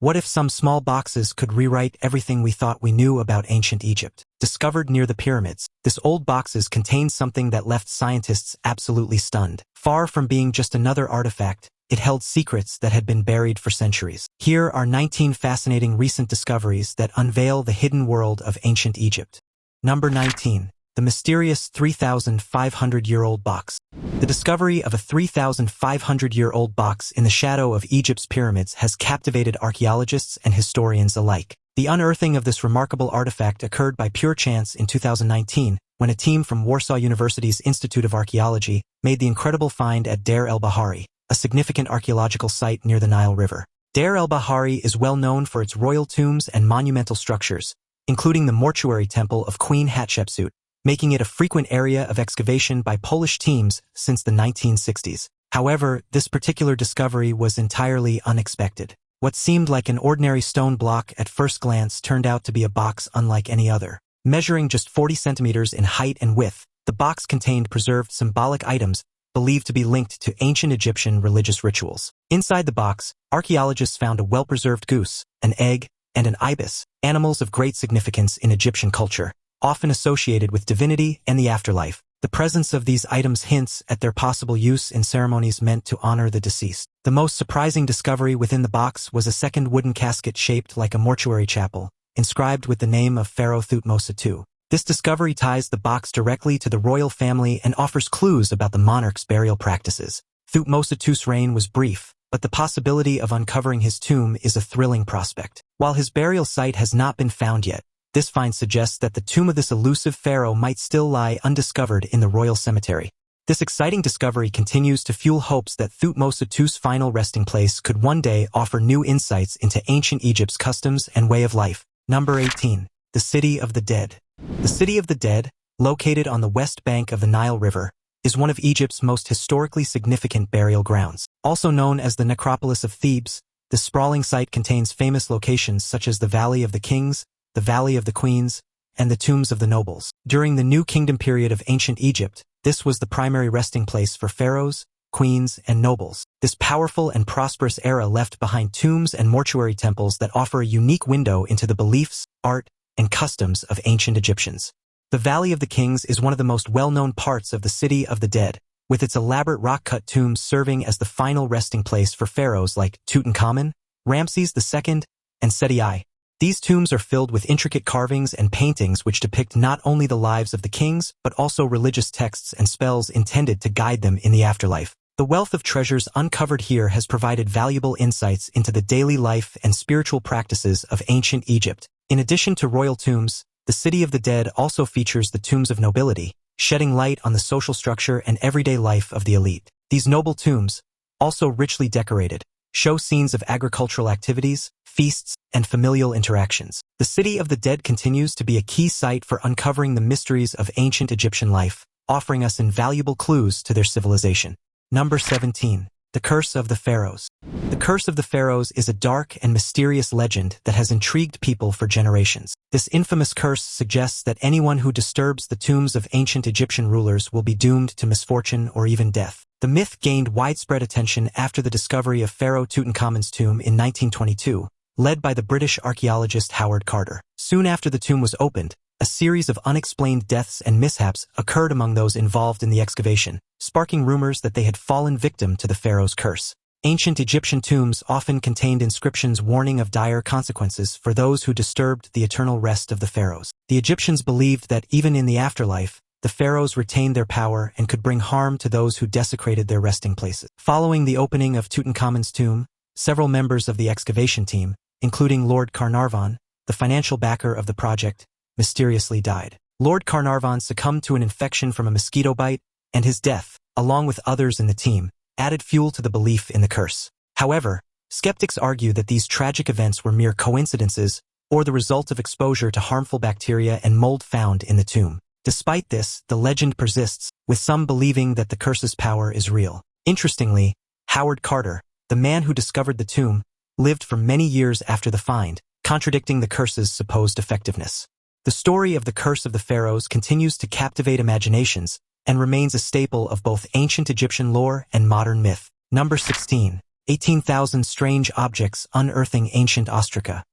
What if some small boxes could rewrite everything we thought we knew about ancient Egypt? Discovered near the pyramids, this old boxes contained something that left scientists absolutely stunned. Far from being just another artifact, it held secrets that had been buried for centuries. Here are 19 fascinating recent discoveries that unveil the hidden world of ancient Egypt. Number 19. The mysterious 3,500-year-old box. The discovery of a 3,500-year-old box in the shadow of Egypt's pyramids has captivated archaeologists and historians alike. The unearthing of this remarkable artifact occurred by pure chance in 2019, when a team from Warsaw University's Institute of Archaeology made the incredible find at Deir el-Bahari, a significant archaeological site near the Nile River. Deir el-Bahari is well known for its royal tombs and monumental structures, including the mortuary temple of Queen Hatshepsut, making it a frequent area of excavation by Polish teams since the 1960s. However, this particular discovery was entirely unexpected. What seemed like an ordinary stone block at first glance turned out to be a box unlike any other. Measuring just 40 centimeters in height and width, the box contained preserved symbolic items believed to be linked to ancient Egyptian religious rituals. Inside the box, archaeologists found a well-preserved goose, an egg, and an ibis, animals of great significance in Egyptian culture, often associated with divinity and the afterlife. The presence of these items hints at their possible use in ceremonies meant to honor the deceased. The most surprising discovery within the box was a second wooden casket shaped like a mortuary chapel, inscribed with the name of Pharaoh Thutmose II. This discovery ties the box directly to the royal family and offers clues about the monarch's burial practices. Thutmose II's reign was brief, but the possibility of uncovering his tomb is a thrilling prospect. While his burial site has not been found yet, this find suggests that the tomb of this elusive pharaoh might still lie undiscovered in the royal cemetery. This exciting discovery continues to fuel hopes that Thutmose II's final resting place could one day offer new insights into ancient Egypt's customs and way of life. Number 18. The City of the Dead. The City of the Dead, located on the west bank of the Nile River, is one of Egypt's most historically significant burial grounds. Also known as the Necropolis of Thebes, this sprawling site contains famous locations such as the Valley of the Kings, the Valley of the Queens, and the tombs of the nobles. During the New Kingdom period of ancient Egypt, this was the primary resting place for pharaohs, queens, and nobles. This powerful and prosperous era left behind tombs and mortuary temples that offer a unique window into the beliefs, art, and customs of ancient Egyptians. The Valley of the Kings is one of the most well-known parts of the City of the Dead, with its elaborate rock-cut tombs serving as the final resting place for pharaohs like Tutankhamun, Ramses II, and Seti I. These tombs are filled with intricate carvings and paintings which depict not only the lives of the kings, but also religious texts and spells intended to guide them in the afterlife. The wealth of treasures uncovered here has provided valuable insights into the daily life and spiritual practices of ancient Egypt. In addition to royal tombs, the City of the Dead also features the tombs of nobility, shedding light on the social structure and everyday life of the elite. These noble tombs, also richly decorated, show scenes of agricultural activities, feasts, and familial interactions. The City of the Dead continues to be a key site for uncovering the mysteries of ancient Egyptian life, offering us invaluable clues to their civilization. Number 17. The Curse of the Pharaohs. The Curse of the Pharaohs is a dark and mysterious legend that has intrigued people for generations. This infamous curse suggests that anyone who disturbs the tombs of ancient Egyptian rulers will be doomed to misfortune or even death. The myth gained widespread attention after the discovery of Pharaoh Tutankhamun's tomb in 1922, led by the British archaeologist Howard Carter. Soon after the tomb was opened, a series of unexplained deaths and mishaps occurred among those involved in the excavation, sparking rumors that they had fallen victim to the pharaoh's curse. Ancient Egyptian tombs often contained inscriptions warning of dire consequences for those who disturbed the eternal rest of the pharaohs. The Egyptians believed that even in the afterlife, the pharaohs retained their power and could bring harm to those who desecrated their resting places. Following the opening of Tutankhamun's tomb, several members of the excavation team, including Lord Carnarvon, the financial backer of the project, mysteriously died. Lord Carnarvon succumbed to an infection from a mosquito bite, and his death, along with others in the team, added fuel to the belief in the curse. However, skeptics argue that these tragic events were mere coincidences or the result of exposure to harmful bacteria and mold found in the tomb. Despite this, the legend persists, with some believing that the curse's power is real. Interestingly, Howard Carter, the man who discovered the tomb, lived for many years after the find, contradicting the curse's supposed effectiveness. The story of the Curse of the Pharaohs continues to captivate imaginations and remains a staple of both ancient Egyptian lore and modern myth. Number 16. 18,000 strange objects unearthing ancient ostraca.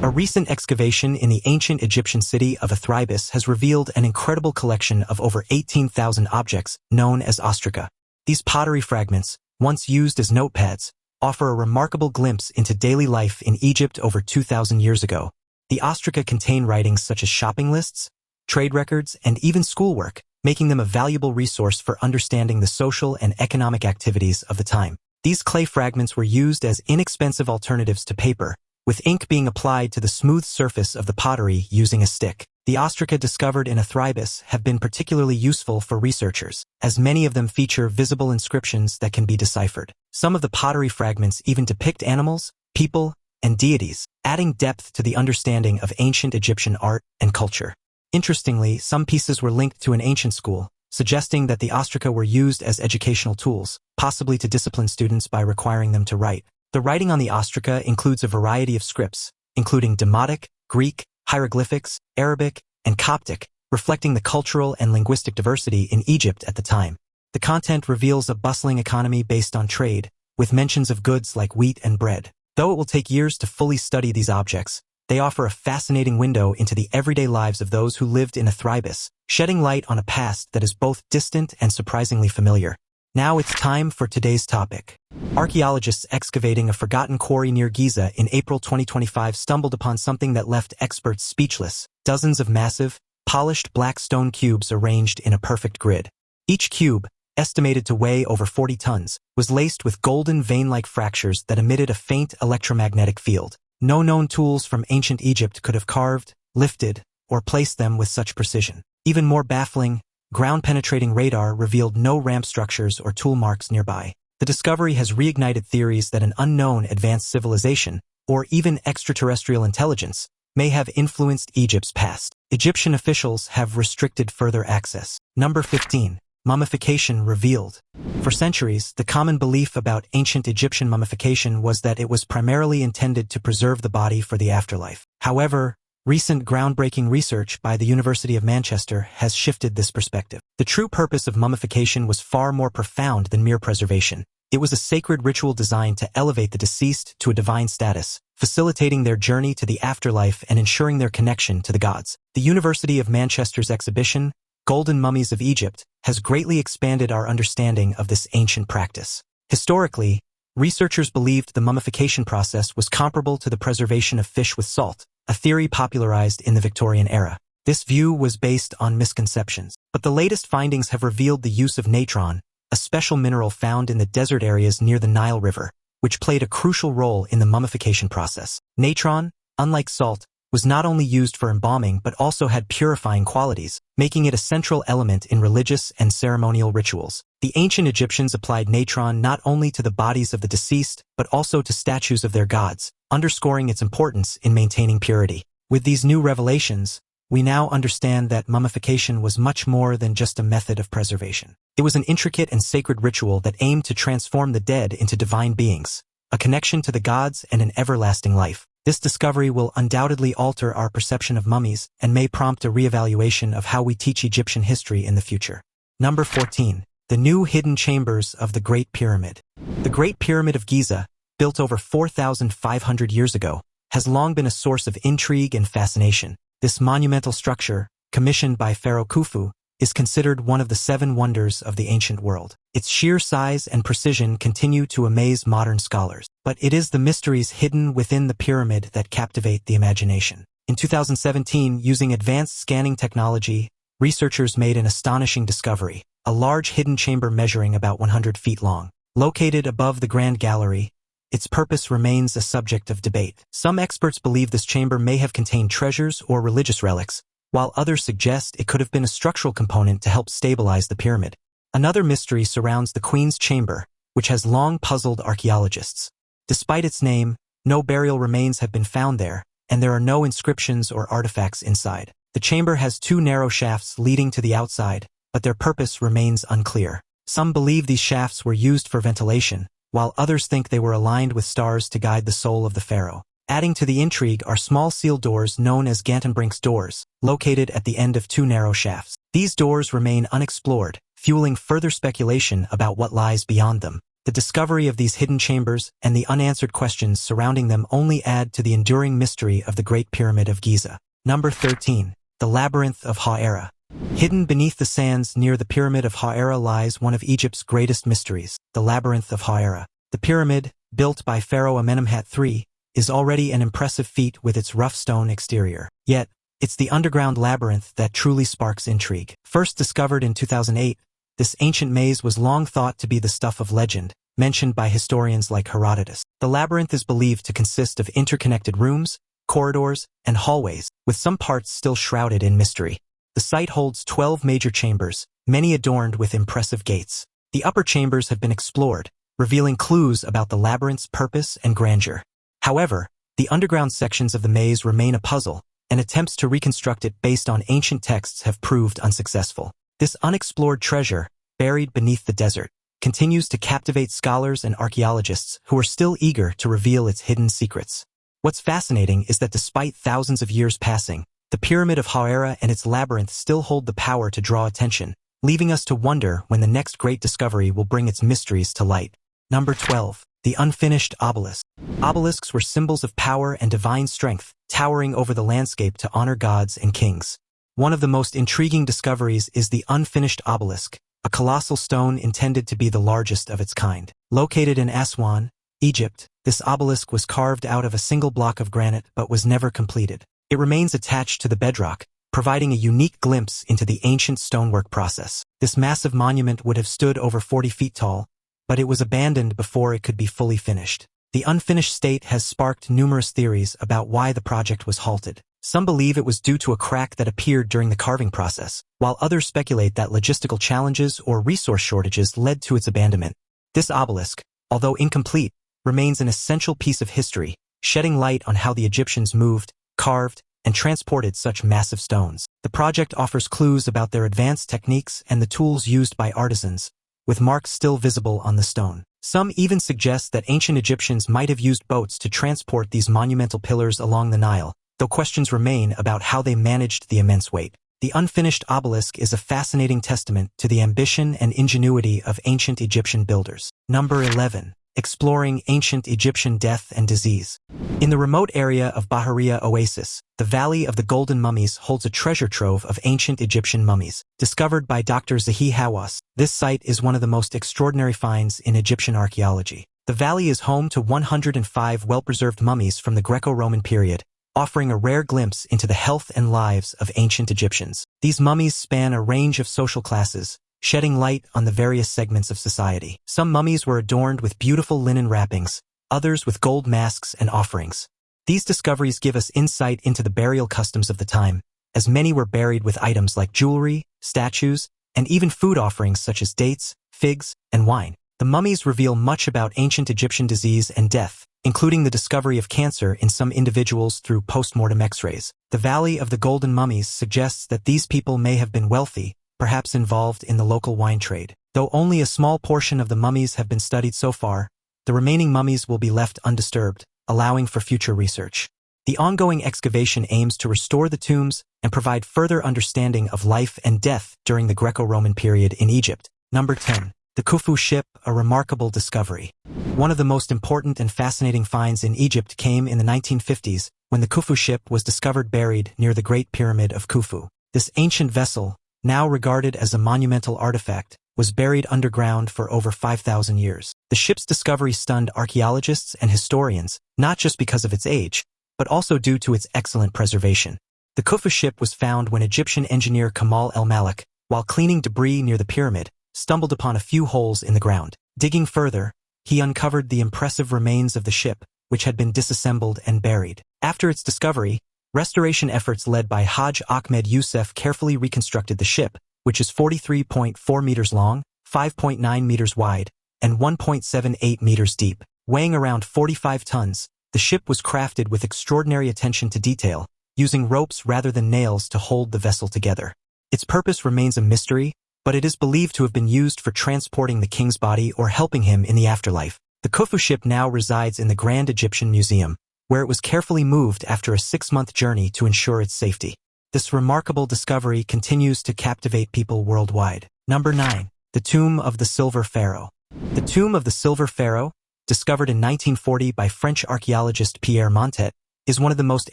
A recent excavation in the ancient Egyptian city of Athribis has revealed an incredible collection of over 18,000 objects known as ostraca. These pottery fragments, once used as notepads, offer a remarkable glimpse into daily life in Egypt over 2,000 years ago. The ostraca contain writings such as shopping lists, trade records, and even schoolwork, making them a valuable resource for understanding the social and economic activities of the time. These clay fragments were used as inexpensive alternatives to paper, with ink being applied to the smooth surface of the pottery using a stick. The ostraca discovered in Athribis have been particularly useful for researchers, as many of them feature visible inscriptions that can be deciphered. Some of the pottery fragments even depict animals, people, and deities, adding depth to the understanding of ancient Egyptian art and culture. Interestingly, some pieces were linked to an ancient school, suggesting that the ostraca were used as educational tools, possibly to discipline students by requiring them to write. The writing on the ostraca includes a variety of scripts, including Demotic, Greek, hieroglyphics, Arabic, and Coptic, reflecting the cultural and linguistic diversity in Egypt at the time. The content reveals a bustling economy based on trade, with mentions of goods like wheat and bread. Though it will take years to fully study these objects, they offer a fascinating window into the everyday lives of those who lived in Athribis, shedding light on a past that is both distant and surprisingly familiar. Now it's time for today's topic. Archaeologists excavating a forgotten quarry near Giza in April 2025 stumbled upon something that left experts speechless: dozens of massive, polished black stone cubes arranged in a perfect grid. Each cube, estimated to weigh over 40 tons, was laced with golden vein-like fractures that emitted a faint electromagnetic field. No known tools from ancient Egypt could have carved, lifted, or placed them with such precision. Even more baffling, ground-penetrating radar revealed no ramp structures or tool marks nearby. The discovery has reignited theories that an unknown advanced civilization, or even extraterrestrial intelligence, may have influenced Egypt's past. Egyptian officials have restricted further access. Number 15. Mummification revealed. For centuries, the common belief about ancient Egyptian mummification was that it was primarily intended to preserve the body for the afterlife. However, recent groundbreaking research by the University of Manchester has shifted this perspective. The true purpose of mummification was far more profound than mere preservation. It was a sacred ritual designed to elevate the deceased to a divine status, facilitating their journey to the afterlife and ensuring their connection to the gods. The University of Manchester's exhibition, Golden Mummies of Egypt, has greatly expanded our understanding of this ancient practice. Historically, researchers believed the mummification process was comparable to the preservation of fish with salt, a theory popularized in the Victorian era. This view was based on misconceptions, but the latest findings have revealed the use of natron, a special mineral found in the desert areas near the Nile River, which played a crucial role in the mummification process. Natron, unlike salt, was not only used for embalming but also had purifying qualities, making it a central element in religious and ceremonial rituals. The ancient Egyptians applied natron not only to the bodies of the deceased but also to statues of their gods, underscoring its importance in maintaining purity. With these new revelations, we now understand that mummification was much more than just a method of preservation. It was an intricate and sacred ritual that aimed to transform the dead into divine beings, a connection to the gods and an everlasting life. This discovery will undoubtedly alter our perception of mummies and may prompt a reevaluation of how we teach Egyptian history in the future. Number 14. The new hidden chambers of the Great Pyramid. The Great Pyramid of Giza, built over 4,500 years ago, has long been a source of intrigue and fascination. This monumental structure, commissioned by Pharaoh Khufu, is considered one of the 7 wonders of the ancient world. Its sheer size and precision continue to amaze modern scholars, but it is the mysteries hidden within the pyramid that captivate the imagination. In 2017, using advanced scanning technology, researchers made an astonishing discovery: a large hidden chamber measuring about 100 feet long. Located above the Grand Gallery, its purpose remains a subject of debate. Some experts believe this chamber may have contained treasures or religious relics, while others suggest it could have been a structural component to help stabilize the pyramid. Another mystery surrounds the Queen's Chamber, which has long puzzled archaeologists. Despite its name, no burial remains have been found there, and there are no inscriptions or artifacts inside. The chamber has 2 narrow shafts leading to the outside, but their purpose remains unclear. Some believe these shafts were used for ventilation, while others think they were aligned with stars to guide the soul of the pharaoh. Adding to the intrigue are small seal doors known as Gantenbrink's doors, located at the end of 2 narrow shafts. These doors remain unexplored, fueling further speculation about what lies beyond them. The discovery of these hidden chambers and the unanswered questions surrounding them only add to the enduring mystery of the Great Pyramid of Giza. Number 13. The Labyrinth of Hera. Hidden beneath the sands near the Pyramid of Hera lies one of Egypt's greatest mysteries, the Labyrinth of Hera. The pyramid, built by Pharaoh Amenemhat III, is already an impressive feat with its rough stone exterior. Yet, it's the underground labyrinth that truly sparks intrigue. First discovered in 2008, this ancient maze was long thought to be the stuff of legend, mentioned by historians like Herodotus. The labyrinth is believed to consist of interconnected rooms, corridors, and hallways, with some parts still shrouded in mystery. The site holds 12 major chambers, many adorned with impressive gates. The upper chambers have been explored, revealing clues about the labyrinth's purpose and grandeur. However, the underground sections of the maze remain a puzzle, and attempts to reconstruct it based on ancient texts have proved unsuccessful. This unexplored treasure, buried beneath the desert, continues to captivate scholars and archaeologists who are still eager to reveal its hidden secrets. What's fascinating is that despite thousands of years passing, the Pyramid of Hera and its labyrinth still hold the power to draw attention, leaving us to wonder when the next great discovery will bring its mysteries to light. Number 12. The Unfinished Obelisk. Obelisks were symbols of power and divine strength, towering over the landscape to honor gods and kings. One of the most intriguing discoveries is the Unfinished Obelisk, a colossal stone intended to be the largest of its kind. Located in Aswan, Egypt, this obelisk was carved out of a single block of granite but was never completed. It remains attached to the bedrock, providing a unique glimpse into the ancient stonework process. This massive monument would have stood over 40 feet tall, but it was abandoned before it could be fully finished. The unfinished state has sparked numerous theories about why the project was halted. Some believe it was due to a crack that appeared during the carving process, while others speculate that logistical challenges or resource shortages led to its abandonment. This obelisk, although incomplete, remains an essential piece of history, shedding light on how the Egyptians moved, carved, and transported such massive stones. The project offers clues about their advanced techniques and the tools used by artisans, with marks still visible on the stone. Some even suggest that ancient Egyptians might have used boats to transport these monumental pillars along the Nile, though questions remain about how they managed the immense weight. The unfinished obelisk is a fascinating testament to the ambition and ingenuity of ancient Egyptian builders. Number 11. Exploring ancient Egyptian death and disease. In the remote area of Bahariya Oasis, the Valley of the Golden Mummies holds a treasure trove of ancient Egyptian mummies. Discovered by Dr. Zahi Hawass, this site is one of the most extraordinary finds in Egyptian archaeology. The valley is home to 105 well-preserved mummies from the Greco-Roman period, offering a rare glimpse into the health and lives of ancient Egyptians. These mummies span a range of social classes, shedding light on the various segments of society. Some mummies were adorned with beautiful linen wrappings, others with gold masks and offerings. These discoveries give us insight into the burial customs of the time, as many were buried with items like jewelry, statues, and even food offerings such as dates, figs, and wine. The mummies reveal much about ancient Egyptian disease and death, including the discovery of cancer in some individuals through post-mortem X-rays. The Valley of the Golden Mummies suggests that these people may have been wealthy, perhaps involved in the local wine trade. Though only a small portion of the mummies have been studied so far, the remaining mummies will be left undisturbed, allowing for future research. The ongoing excavation aims to restore the tombs and provide further understanding of life and death during the Greco-Roman period in Egypt. Number 10. The Kufu Ship, a remarkable discovery. One of the most important and fascinating finds in Egypt came in the 1950s when the Kufu Ship was discovered buried near the Great Pyramid of Khufu. This ancient vessel, now regarded as a monumental artifact, was buried underground for over 5,000 years. The ship's discovery stunned archaeologists and historians, not just because of its age, but also due to its excellent preservation. The Kufu ship was found when Egyptian engineer Kamal el-Malik, while cleaning debris near the pyramid, stumbled upon a few holes in the ground. Digging further, he uncovered the impressive remains of the ship, which had been disassembled and buried. After its discovery, restoration efforts led by Hajj Ahmed Youssef carefully reconstructed the ship, which is 43.4 meters long, 5.9 meters wide, and 1.78 meters deep. Weighing around 45 tons, the ship was crafted with extraordinary attention to detail, using ropes rather than nails to hold the vessel together. Its purpose remains a mystery, but it is believed to have been used for transporting the king's body or helping him in the afterlife. The Kufu ship now resides in the Grand Egyptian Museum, where it was carefully moved after a 6-month journey to ensure its safety. This remarkable discovery continues to captivate people worldwide. Number 9. The Tomb of the Silver Pharaoh. The tomb of the Silver Pharaoh, discovered in 1940 by French archaeologist Pierre Montet, is one of the most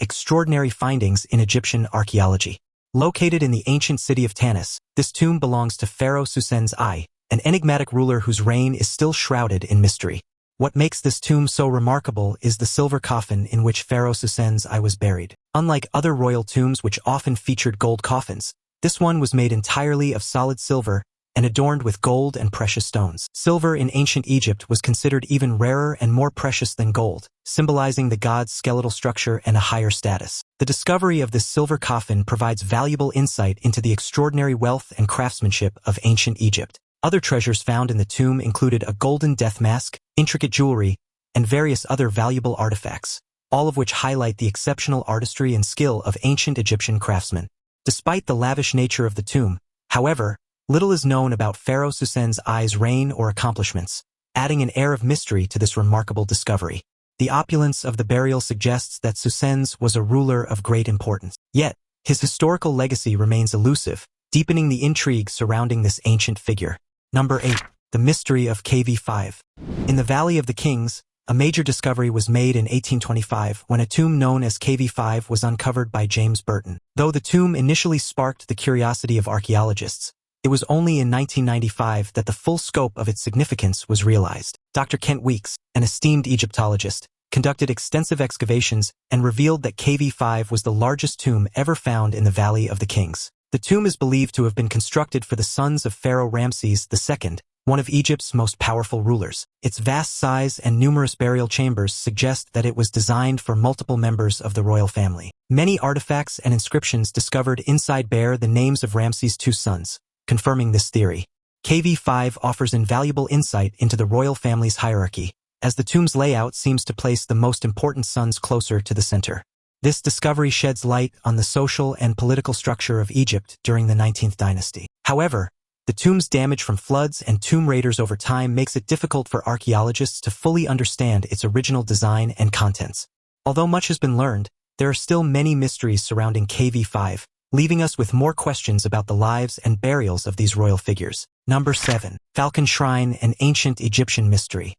extraordinary findings in Egyptian archaeology. Located in the ancient city of Tanis, this tomb belongs to Pharaoh Susen's I, an enigmatic ruler whose reign is still shrouded in mystery. What makes this tomb so remarkable is the silver coffin in which Pharaoh Susen's I was buried. Unlike other royal tombs which often featured gold coffins, this one was made entirely of solid silver and adorned with gold and precious stones. Silver in ancient Egypt was considered even rarer and more precious than gold, symbolizing the god's skeletal structure and a higher status. The discovery of this silver coffin provides valuable insight into the extraordinary wealth and craftsmanship of ancient Egypt. Other treasures found in the tomb included a golden death mask, intricate jewelry, and various other valuable artifacts, all of which highlight the exceptional artistry and skill of ancient Egyptian craftsmen. Despite the lavish nature of the tomb, however, little is known about Pharaoh Susen's I's reign or accomplishments, adding an air of mystery to this remarkable discovery. The opulence of the burial suggests that Susen's was a ruler of great importance. Yet, his historical legacy remains elusive, deepening the intrigue surrounding this ancient figure. Number 8. The Mystery of KV5. In the Valley of the Kings, a major discovery was made in 1825 when a tomb known as KV5 was uncovered by James Burton. Though the tomb initially sparked the curiosity of archaeologists, it was only in 1995 that the full scope of its significance was realized. Dr. Kent Weeks, an esteemed Egyptologist, conducted extensive excavations and revealed that KV5 was the largest tomb ever found in the Valley of the Kings. The tomb is believed to have been constructed for the sons of Pharaoh Ramses II, one of Egypt's most powerful rulers. Its vast size and numerous burial chambers suggest that it was designed for multiple members of the royal family. Many artifacts and inscriptions discovered inside bear the names of Ramses' two sons, confirming this theory. KV5 offers invaluable insight into the royal family's hierarchy, as the tomb's layout seems to place the most important sons closer to the center. This discovery sheds light on the social and political structure of Egypt during the 19th dynasty. However, the tomb's damage from floods and tomb raiders over time makes it difficult for archaeologists to fully understand its original design and contents. Although much has been learned, there are still many mysteries surrounding KV5, leaving us with more questions about the lives and burials of these royal figures. Number 7. Falcon Shrine, an ancient Egyptian mystery.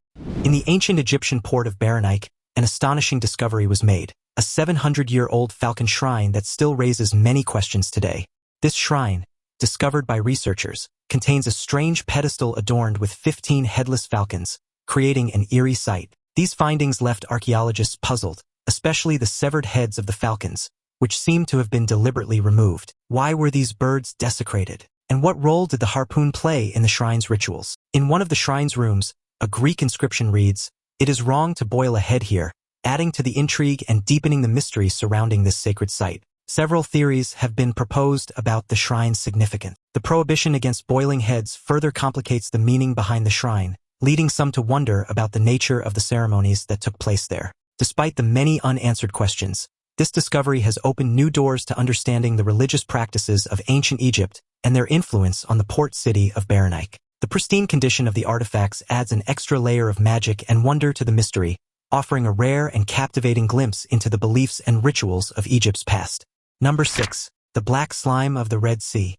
In the ancient Egyptian port of Berenik, an astonishing discovery was made, a 700-year-old Falcon Shrine that still raises many questions today. This shrine, discovered by researchers, contains a strange pedestal adorned with 15 headless falcons, creating an eerie sight. These findings left archaeologists puzzled, especially the severed heads of the falcons, which seemed to have been deliberately removed. Why were these birds desecrated? And what role did the harpoon play in the shrine's rituals? In one of the shrine's rooms, a Greek inscription reads, "It is wrong to boil a head here," adding to the intrigue and deepening the mystery surrounding this sacred site. Several theories have been proposed about the shrine's significance. The prohibition against boiling heads further complicates the meaning behind the shrine, leading some to wonder about the nature of the ceremonies that took place there. Despite the many unanswered questions, this discovery has opened new doors to understanding the religious practices of ancient Egypt and their influence on the port city of Berenik. The pristine condition of the artifacts adds an extra layer of magic and wonder to the mystery, offering a rare and captivating glimpse into the beliefs and rituals of Egypt's past. Number 6. The Black Slime of the Red Sea.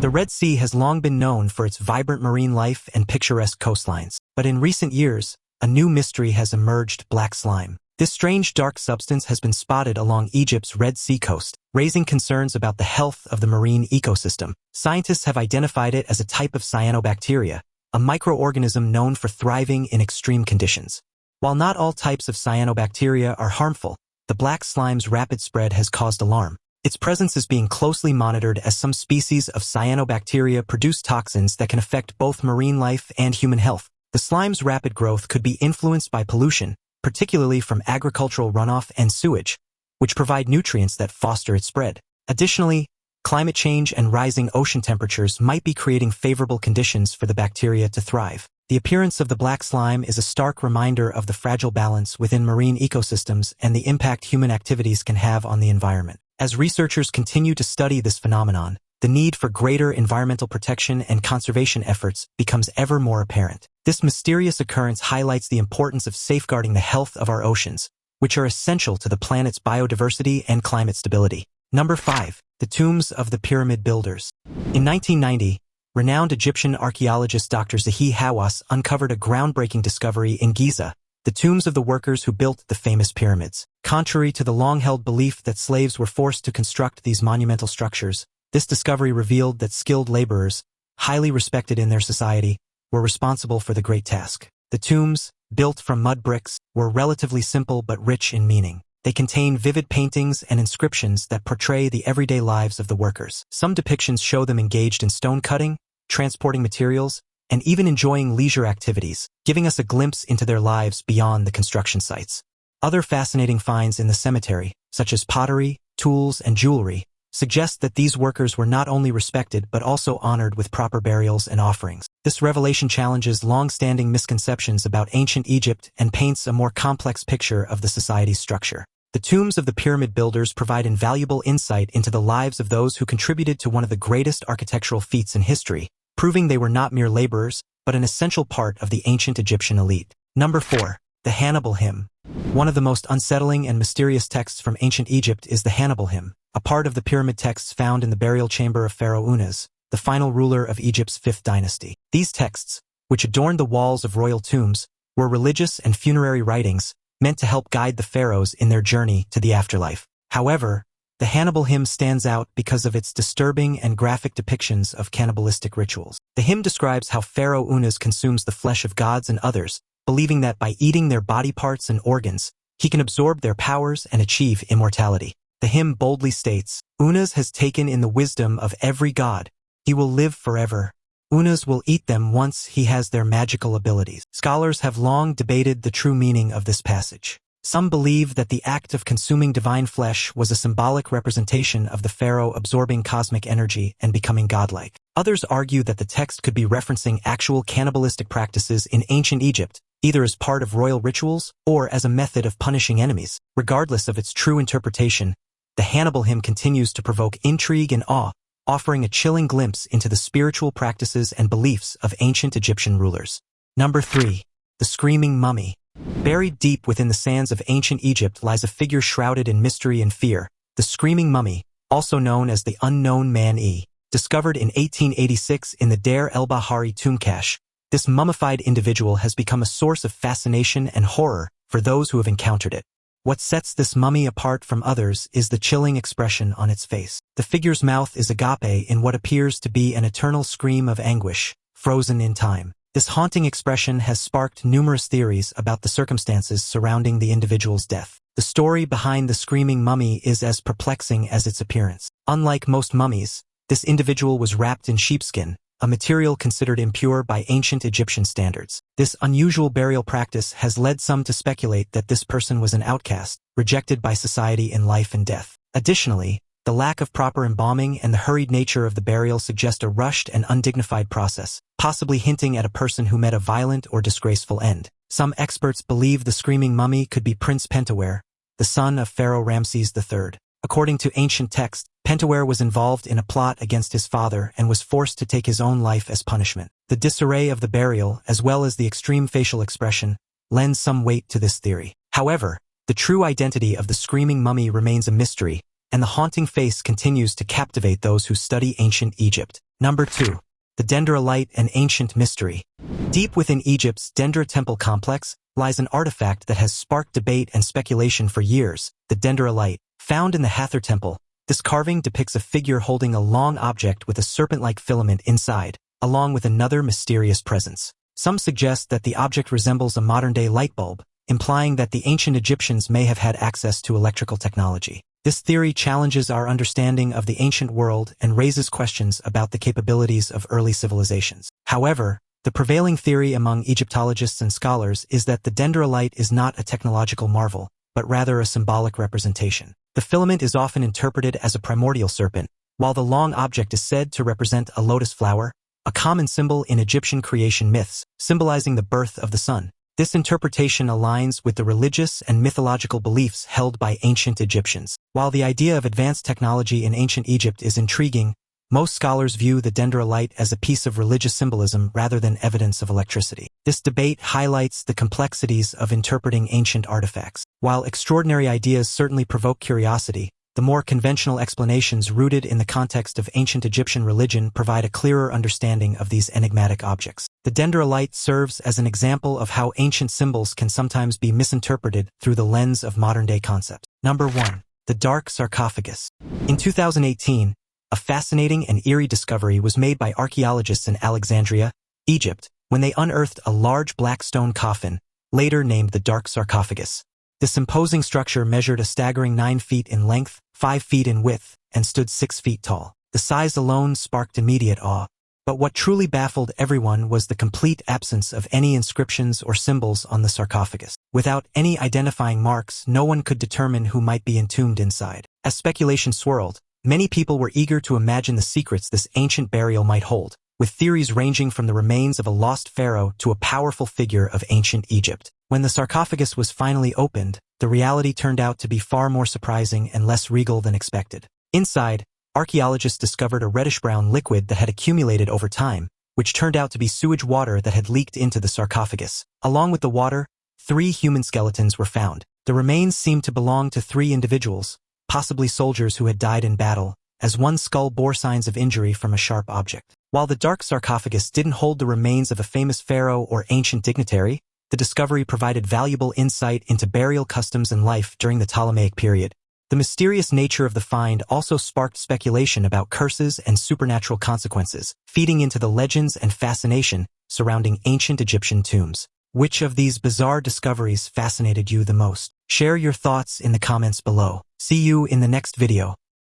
The Red Sea has long been known for its vibrant marine life and picturesque coastlines. But in recent years, a new mystery has emerged: black slime. This strange dark substance has been spotted along Egypt's Red Sea coast, raising concerns about the health of the marine ecosystem. Scientists have identified it as a type of cyanobacteria, a microorganism known for thriving in extreme conditions. While not all types of cyanobacteria are harmful, the black slime's rapid spread has caused alarm. Its presence is being closely monitored as some species of cyanobacteria produce toxins that can affect both marine life and human health. The slime's rapid growth could be influenced by pollution, particularly from agricultural runoff and sewage, which provide nutrients that foster its spread. Additionally, climate change and rising ocean temperatures might be creating favorable conditions for the bacteria to thrive. The appearance of the black slime is a stark reminder of the fragile balance within marine ecosystems and the impact human activities can have on the environment. As researchers continue to study this phenomenon, the need for greater environmental protection and conservation efforts becomes ever more apparent. This mysterious occurrence highlights the importance of safeguarding the health of our oceans, which are essential to the planet's biodiversity and climate stability. Number 5. The Tombs of the Pyramid Builders. In 1990, renowned Egyptian archaeologist Dr. Zahi Hawass uncovered a groundbreaking discovery in Giza, the tombs of the workers who built the famous pyramids. Contrary to the long-held belief that slaves were forced to construct these monumental structures, this discovery revealed that skilled laborers, highly respected in their society, were responsible for the great task. The tombs, built from mud bricks, were relatively simple but rich in meaning. They contain vivid paintings and inscriptions that portray the everyday lives of the workers. Some depictions show them engaged in stone cutting, transporting materials, and even enjoying leisure activities, giving us a glimpse into their lives beyond the construction sites. Other fascinating finds in the cemetery, such as pottery, tools, and jewelry, suggest that these workers were not only respected but also honored with proper burials and offerings. This revelation challenges long-standing misconceptions about ancient Egypt and paints a more complex picture of the society's structure. The tombs of the pyramid builders provide invaluable insight into the lives of those who contributed to one of the greatest architectural feats in history, proving they were not mere laborers, but an essential part of the ancient Egyptian elite. Number 4. The Hannibal Hymn. One of the most unsettling and mysterious texts from ancient Egypt is the Hannibal Hymn, a part of the pyramid texts found in the burial chamber of Pharaoh Unas, the final ruler of Egypt's 5th dynasty. These texts, which adorned the walls of royal tombs, were religious and funerary writings meant to help guide the pharaohs in their journey to the afterlife. However, the Hannibal Hymn stands out because of its disturbing and graphic depictions of cannibalistic rituals. The hymn describes how Pharaoh Unas consumes the flesh of gods and others, believing that by eating their body parts and organs, he can absorb their powers and achieve immortality. The hymn boldly states, "Unas has taken in the wisdom of every god. He will live forever. Unas will eat them once he has their magical abilities." Scholars have long debated the true meaning of this passage. Some believe that the act of consuming divine flesh was a symbolic representation of the pharaoh absorbing cosmic energy and becoming godlike. Others argue that the text could be referencing actual cannibalistic practices in ancient Egypt, either as part of royal rituals or as a method of punishing enemies. Regardless of its true interpretation, the Hannibal Hymn continues to provoke intrigue and awe, offering a chilling glimpse into the spiritual practices and beliefs of ancient Egyptian rulers. Number 3. The Screaming Mummy. Buried deep within the sands of ancient Egypt lies a figure shrouded in mystery and fear, the Screaming Mummy, also known as the Unknown Man-E. Discovered in 1886 in the Deir el-Bahari tomb cache, this mummified individual has become a source of fascination and horror for those who have encountered it. What sets this mummy apart from others is the chilling expression on its face. The figure's mouth is agape in what appears to be an eternal scream of anguish, frozen in time. This haunting expression has sparked numerous theories about the circumstances surrounding the individual's death. The story behind the Screaming Mummy is as perplexing as its appearance. Unlike most mummies, this individual was wrapped in sheepskin, a material considered impure by ancient Egyptian standards. This unusual burial practice has led some to speculate that this person was an outcast, rejected by society in life and death. Additionally, the lack of proper embalming and the hurried nature of the burial suggest a rushed and undignified process, possibly hinting at a person who met a violent or disgraceful end. Some experts believe the Screaming Mummy could be Prince Pentawere, the son of Pharaoh Ramses III. According to ancient texts, Pentawere was involved in a plot against his father and was forced to take his own life as punishment. The disarray of the burial, as well as the extreme facial expression, lends some weight to this theory. However, the true identity of the Screaming Mummy remains a mystery, and the haunting face continues to captivate those who study ancient Egypt. Number 2. The Denderite, an ancient mystery. Deep within Egypt's Dendera temple complex lies an artifact that has sparked debate and speculation for years, the Denderite. Found in the Hathor Temple, this carving depicts a figure holding a long object with a serpent-like filament inside, along with another mysterious presence. Some suggest that the object resembles a modern-day light bulb, implying that the ancient Egyptians may have had access to electrical technology. This theory challenges our understanding of the ancient world and raises questions about the capabilities of early civilizations. However, the prevailing theory among Egyptologists and scholars is that the Denderite is not a technological marvel, but rather a symbolic representation. The filament is often interpreted as a primordial serpent, while the long object is said to represent a lotus flower, a common symbol in Egyptian creation myths, symbolizing the birth of the sun. This interpretation aligns with the religious and mythological beliefs held by ancient Egyptians. While the idea of advanced technology in ancient Egypt is intriguing, most scholars view the Denderite as a piece of religious symbolism rather than evidence of electricity. This debate highlights the complexities of interpreting ancient artifacts. While extraordinary ideas certainly provoke curiosity, the more conventional explanations rooted in the context of ancient Egyptian religion provide a clearer understanding of these enigmatic objects. The Denderite serves as an example of how ancient symbols can sometimes be misinterpreted through the lens of modern-day concepts. Number 1. The Dark Sarcophagus. In 2018, a fascinating and eerie discovery was made by archaeologists in Alexandria, Egypt, when they unearthed a large black stone coffin, later named the Dark Sarcophagus. This imposing structure measured a staggering 9 feet in length, 5 feet in width, and stood 6 feet tall. The size alone sparked immediate awe, but what truly baffled everyone was the complete absence of any inscriptions or symbols on the sarcophagus. Without any identifying marks, no one could determine who might be entombed inside. As speculation swirled, many people were eager to imagine the secrets this ancient burial might hold, with theories ranging from the remains of a lost pharaoh to a powerful figure of ancient Egypt. When the sarcophagus was finally opened, the reality turned out to be far more surprising and less regal than expected. Inside, archaeologists discovered a reddish-brown liquid that had accumulated over time, which turned out to be sewage water that had leaked into the sarcophagus. Along with the water, 3 human skeletons were found. The remains seemed to belong to 3 individuals, possibly soldiers who had died in battle, as one skull bore signs of injury from a sharp object. While the Dark Sarcophagus didn't hold the remains of a famous pharaoh or ancient dignitary, the discovery provided valuable insight into burial customs and life during the Ptolemaic period. The mysterious nature of the find also sparked speculation about curses and supernatural consequences, feeding into the legends and fascination surrounding ancient Egyptian tombs. Which of these bizarre discoveries fascinated you the most? Share your thoughts in the comments below. See you in the next video.